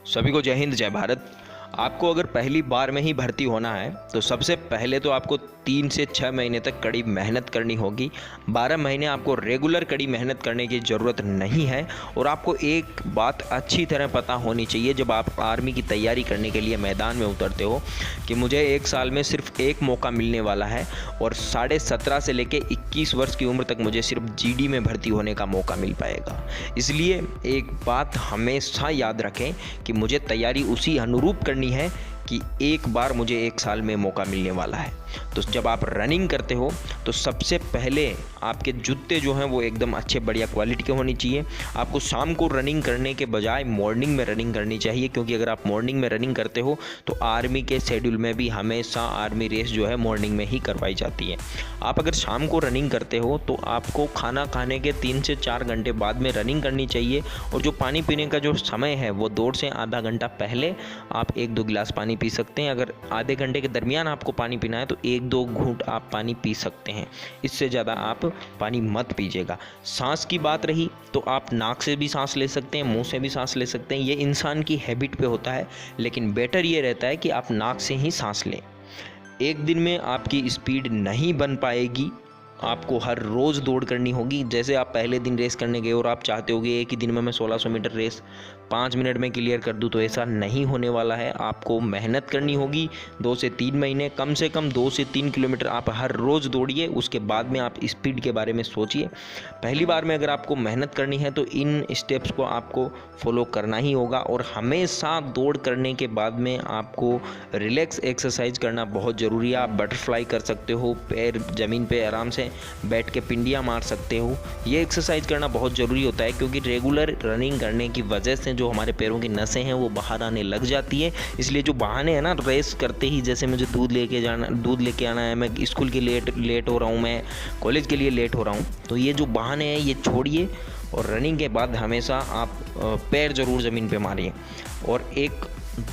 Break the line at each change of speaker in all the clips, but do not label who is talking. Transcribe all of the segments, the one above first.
सभी को जय हिंद जय भारत। आपको अगर पहली बार में ही भर्ती होना है तो सबसे पहले तो आपको 3 से 6 महीने तक कड़ी मेहनत करनी होगी। 12 महीने आपको रेगुलर कड़ी मेहनत करने की ज़रूरत नहीं है। और आपको एक बात अच्छी तरह पता होनी चाहिए जब आप आर्मी की तैयारी करने के लिए मैदान में उतरते हो कि मुझे 1 साल में सिर्फ एक मौका मिलने वाला है और 17.5 से लेकर 21 वर्ष की उम्र तक मुझे सिर्फ जीडी में भर्ती होने का मौका मिल पाएगा। इसलिए एक बात हमेशा याद रखें कि मुझे तैयारी उसी अनुरूप करनी है कि एक बार मुझे 1 साल में मौका मिलने वाला है। तो जब आप रनिंग करते हो तो सबसे पहले आपके जूते जो हैं वो एकदम अच्छे बढ़िया क्वालिटी के होने चाहिए। आपको शाम को रनिंग करने के बजाय मॉर्निंग में रनिंग करनी चाहिए, क्योंकि अगर आप मॉर्निंग में रनिंग करते हो तो आर्मी के शेड्यूल में भी हमेशा आर्मी रेस जो है मॉर्निंग में ही करवाई जाती है। आप अगर शाम को रनिंग करते हो तो आपको खाना खाने के 3 से 4 घंटे बाद में रनिंग करनी चाहिए। और जो पानी पीने का जो समय है वो दौड़ से आधा घंटा पहले आप 1-2 गिलास पानी पी सकते हैं। अगर आधे घंटे के दरमियान आपको पानी पीना है तो 1-2 घूंट आप पानी पी सकते हैं, इससे ज़्यादा आप पानी मत पीजिएगा। सांस की बात रही तो आप नाक से भी सांस ले सकते हैं, मुंह से भी सांस ले सकते हैं। ये इंसान की हैबिट पे होता है, लेकिन बेटर ये रहता है कि आप नाक से ही सांस लें। एक दिन में आपकी स्पीड नहीं बन पाएगी, आपको हर रोज़ दौड़ करनी होगी। जैसे आप पहले दिन रेस करने गए और आप चाहते हो कि एक ही दिन में मैं 1600 मीटर रेस 5 मिनट में क्लियर कर दूं, तो ऐसा नहीं होने वाला है। आपको मेहनत करनी होगी 2 से 3 महीने, कम से कम 2 से 3 किलोमीटर आप हर रोज़ दौड़िए। उसके बाद में आप स्पीड के बारे में सोचिए। पहली बार में अगर आपको मेहनत करनी है तो इन स्टेप्स को आपको फॉलो करना ही होगा। और हमेशा दौड़ करने के बाद में आपको रिलैक्स एक्सरसाइज करना बहुत ज़रूरी है। आप बटरफ्लाई कर सकते हो, पैर ज़मीन पे आराम से बैठ के पिंडियाँ मार सकते हो। ये एक्सरसाइज करना बहुत ज़रूरी होता है, क्योंकि रेगुलर रनिंग करने की वजह से जो हमारे पैरों की नसें हैं वो बाहर आने लग जाती है। इसलिए जो बहाने हैं ना, रेस करते ही जैसे मुझे दूध लेके आना है, मैं स्कूल के लेट हो रहा हूँ, मैं कॉलेज के लिए लेट हो रहा हूँ, तो ये जो बहाने हैं ये छोड़िए और रनिंग के बाद हमेशा आप पैर ज़रूर ज़मीन पे मारिए। और एक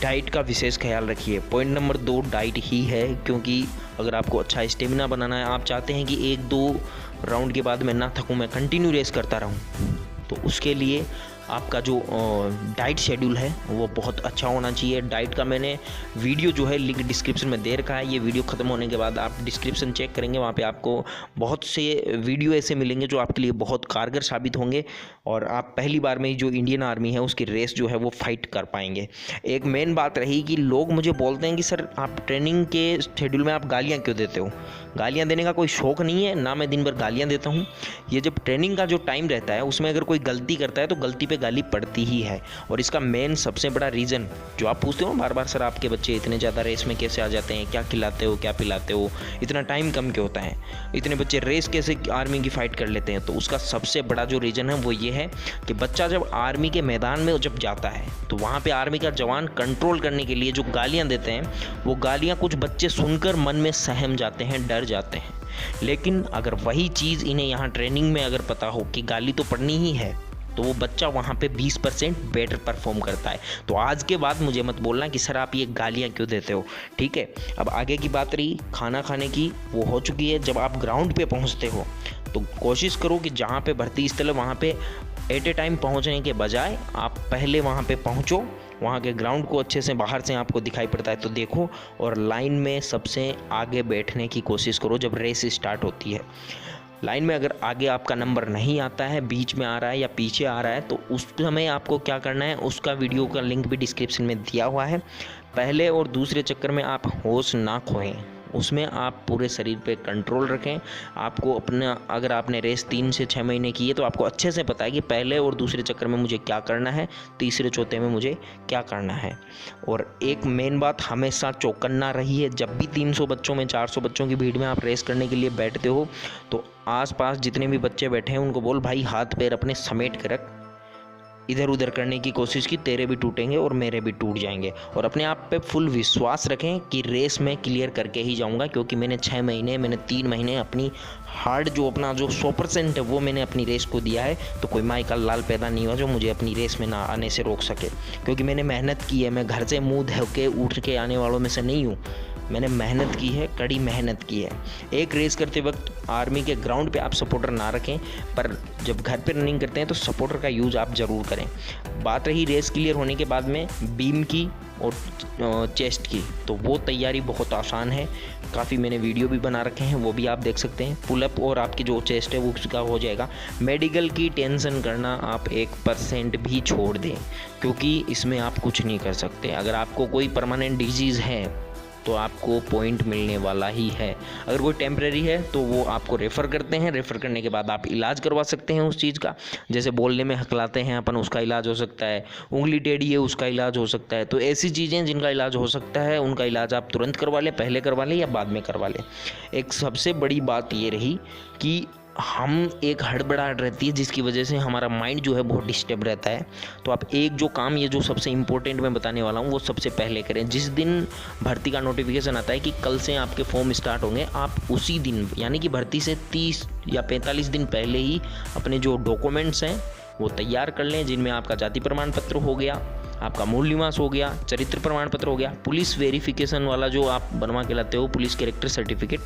डाइट का विशेष ख्याल रखिए। पॉइंट नंबर 2 डाइट ही है, क्योंकि अगर आपको अच्छा स्टेमिना बनाना है, आप चाहते हैं कि 1-2 राउंड के बाद मैं ना थकूं, मैं कंटिन्यू रेस करता रहूं, तो उसके लिए आपका जो डाइट शेड्यूल है वो बहुत अच्छा होना चाहिए। डाइट का मैंने वीडियो जो है लिंक डिस्क्रिप्शन में दे रखा है। ये वीडियो ख़त्म होने के बाद आप डिस्क्रिप्शन चेक करेंगे, वहाँ पे आपको बहुत से वीडियो ऐसे मिलेंगे जो आपके लिए बहुत कारगर साबित होंगे और आप पहली बार में ही जो इंडियन आर्मी है उसकी रेस जो है वो फाइट कर पाएंगे। एक मेन बात रही कि लोग मुझे बोलते हैं कि सर आप ट्रेनिंग के शेड्यूल में आप गालियाँ क्यों देते हो। गालियाँ देने का कोई शौक़ नहीं है ना, मैं दिन भर गालियाँ देता हूँ। ये जब ट्रेनिंग का जो टाइम रहता है उसमें अगर कोई गलती करता है तो गलती पे गाली पड़ती ही है। और इसका मेन सबसे बड़ा रीज़न जो आप पूछते हो बार बार, सर आपके बच्चे इतने ज़्यादा रेस में कैसे आ जाते हैं, क्या खिलाते हो क्या पिलाते हो, इतना टाइम कम क्यों होता है, इतने बच्चे रेस कैसे आर्मी की फ़ाइट कर लेते हैं। तो उसका सबसे बड़ा जो रीज़न है वो ये है कि बच्चा जब आर्मी के मैदान में जब जाता है तो वहाँ पर आर्मी का जवान कंट्रोल करने के लिए जो गालियाँ देते हैं वो गालियाँ कुछ बच्चे सुनकर मन में सहम जाते हैं, डर जाते हैं। लेकिन अगर वही चीज़ इन्हें यहाँ ट्रेनिंग में अगर पता हो कि गाली तो पड़नी ही है, तो वो बच्चा वहाँ पे 20% बेटर परफॉर्म करता है। तो आज के बाद मुझे मत बोलना कि सर आप ये गालियाँ क्यों देते हो, ठीक है। अब आगे की बात रही खाना खाने की, वो हो चुकी है। जब आप ग्राउंड पे पहुँचते हो तो कोशिश करो कि जहाँ पे भर्ती स्थल है वहाँ पे एट ए टाइम पहुँचने के बजाय आप पहले वहाँ पे पहुँचो, वहाँ के ग्राउंड को अच्छे से बाहर से आपको दिखाई पड़ता है तो देखो, और लाइन में सबसे आगे बैठने की कोशिश करो जब रेस स्टार्ट होती है। लाइन में अगर आगे आपका नंबर नहीं आता है, बीच में आ रहा है या पीछे आ रहा है, तो उस समय आपको क्या करना है उसका वीडियो का लिंक भी डिस्क्रिप्शन में दिया हुआ है। पहले और दूसरे चक्कर में आप होश ना खोएं, उसमें आप पूरे शरीर पे कंट्रोल रखें। आपको अपना, अगर आपने रेस 3 से 6 महीने की है तो आपको अच्छे से पता है कि पहले और दूसरे चक्कर में मुझे क्या करना है, तीसरे चौथे में मुझे क्या करना है। और एक मेन बात, हमेशा चौकन्ना रहिए। जब भी 300 बच्चों में 400 बच्चों की भीड़ में आप रेस करने के लिए बैठते हो तो आसपास जितने भी बच्चे बैठे हैं उनको बोल, भाई हाथ पैर अपने समेट के रख, इधर उधर करने की कोशिश की, तेरे भी टूटेंगे और मेरे भी टूट जाएंगे। और अपने आप पे फुल विश्वास रखें कि रेस में क्लियर करके ही जाऊंगा, क्योंकि मैंने 6 महीने, मैंने 3 महीने अपनी हार्ड जो अपना जो 100% है वो मैंने अपनी रेस को दिया है। तो कोई माई का लाल पैदा नहीं हुआ जो मुझे अपनी रेस में ना आने से रोक सके, क्योंकि मैंने मेहनत की है। मैं घर से मुँह धो के उठ के आने वालों में से नहीं हूँ। मैंने मेहनत की है, कड़ी मेहनत की है। एक रेस करते वक्त आर्मी के ग्राउंड पे आप सपोर्टर ना रखें, पर जब घर पे रनिंग करते हैं तो सपोर्टर का यूज़ आप ज़रूर करें। बात रही रेस क्लियर होने के बाद में बीम की और चेस्ट की, तो वो तैयारी बहुत आसान है। काफ़ी मैंने वीडियो भी बना रखे हैं, वो भी आप देख सकते हैं। पुलअप और आपकी जो चेस्ट है वो उसका हो जाएगा। मेडिकल की टेंशन करना आप 1% भी छोड़ दें, क्योंकि इसमें आप कुछ नहीं कर सकते। अगर आपको कोई परमानेंट डिजीज़ है तो आपको पॉइंट मिलने वाला ही है। अगर कोई टेम्परेरी है तो वो आपको रेफ़र करते हैं, रेफ़र करने के बाद आप इलाज करवा सकते हैं उस चीज़ का। जैसे बोलने में हकलाते हैं अपन, उसका इलाज हो सकता है। उंगली टेढ़ी है, उसका इलाज हो सकता है। तो ऐसी चीज़ें जिनका इलाज हो सकता है उनका इलाज आप तुरंत करवा लें, पहले करवा लें या बाद में करवा लें। एक सबसे बड़ी बात ये रही कि हम एक हड़बड़ाहट रहती है जिसकी वजह से हमारा माइंड जो है बहुत डिस्टर्ब रहता है। तो आप एक जो काम, ये जो सबसे इम्पोर्टेंट मैं बताने वाला हूँ, वो सबसे पहले करें। जिस दिन भर्ती का नोटिफिकेशन आता है कि कल से आपके फॉर्म स्टार्ट होंगे, आप उसी दिन यानी कि भर्ती से 30 या 45 दिन पहले ही अपने जो डॉक्यूमेंट्स हैं वो तैयार कर लें, जिनमें आपका जाति प्रमाण पत्र हो गया, आपका मूल निवास हो गया, चरित्र प्रमाण पत्र हो गया, पुलिस वेरिफिकेशन वाला जो आप बनवा के लाते हो पुलिस कैरेक्टर सर्टिफिकेट,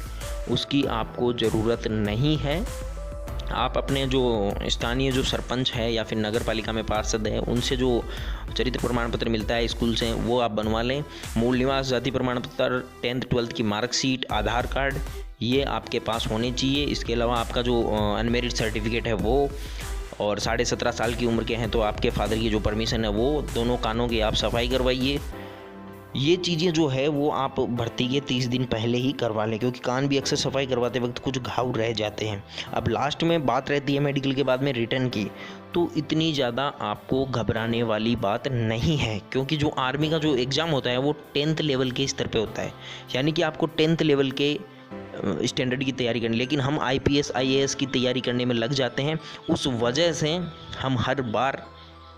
उसकी आपको ज़रूरत नहीं है। आप अपने जो स्थानीय जो सरपंच है या फिर नगर पालिका में पार्षद है, उनसे जो चरित्र प्रमाण पत्र मिलता है स्कूल से, वो आप बनवा लें। मूल निवास, जाति प्रमाण पत्र, 10th 12th की मार्कशीट, आधार कार्ड, ये आपके पास होने चाहिए। इसके अलावा आपका जो अनमेरिड सर्टिफिकेट है वो, और 17.5 साल की उम्र के हैं तो आपके फादर की जो परमिशन है वो, दोनों कानों की आप सफाई करवाइए। ये चीज़ें जो है वो आप भर्ती के 30 दिन पहले ही करवा लें, क्योंकि कान भी अक्सर सफाई करवाते वक्त कुछ घाव रह जाते हैं। अब लास्ट में बात रहती है मेडिकल के बाद में रिटर्न की, तो इतनी ज़्यादा आपको घबराने वाली बात नहीं है, क्योंकि जो आर्मी का जो एग्ज़ाम होता है वो 10th लेवल के स्तर पे होता है, यानी कि आपको 10th लेवल के स्टैंडर्ड की तैयारी करनी। लेकिन हम IPS IAS की तैयारी करने में लग जाते हैं, उस वजह से हम हर बार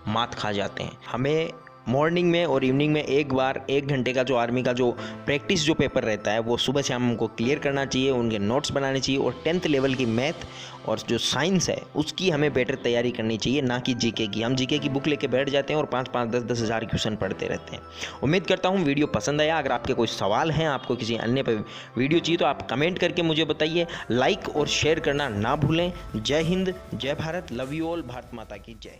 मात खा जाते हैं। हमें मॉर्निंग में और इवनिंग में एक बार 1 घंटे का जो आर्मी का जो प्रैक्टिस जो पेपर रहता है वो सुबह शाम हमको क्लियर करना चाहिए, उनके नोट्स बनाने चाहिए। और 10th लेवल की मैथ और जो साइंस है उसकी हमें बेटर तैयारी करनी चाहिए, ना कि जीके की। हम जीके की बुक लेके बैठ जाते हैं और 5-5 10-10 हज़ार क्वेश्चन पढ़ते रहते हैं। उम्मीद करता हूँ वीडियो पसंद आया। अगर आपके कोई सवाल हैं, आपको किसी अन्य पर वीडियो चाहिए तो आप कमेंट करके मुझे बताइए। लाइक और शेयर करना ना भूलें। जय हिंद, जय Bharat, love you all, Bharat माता की जय।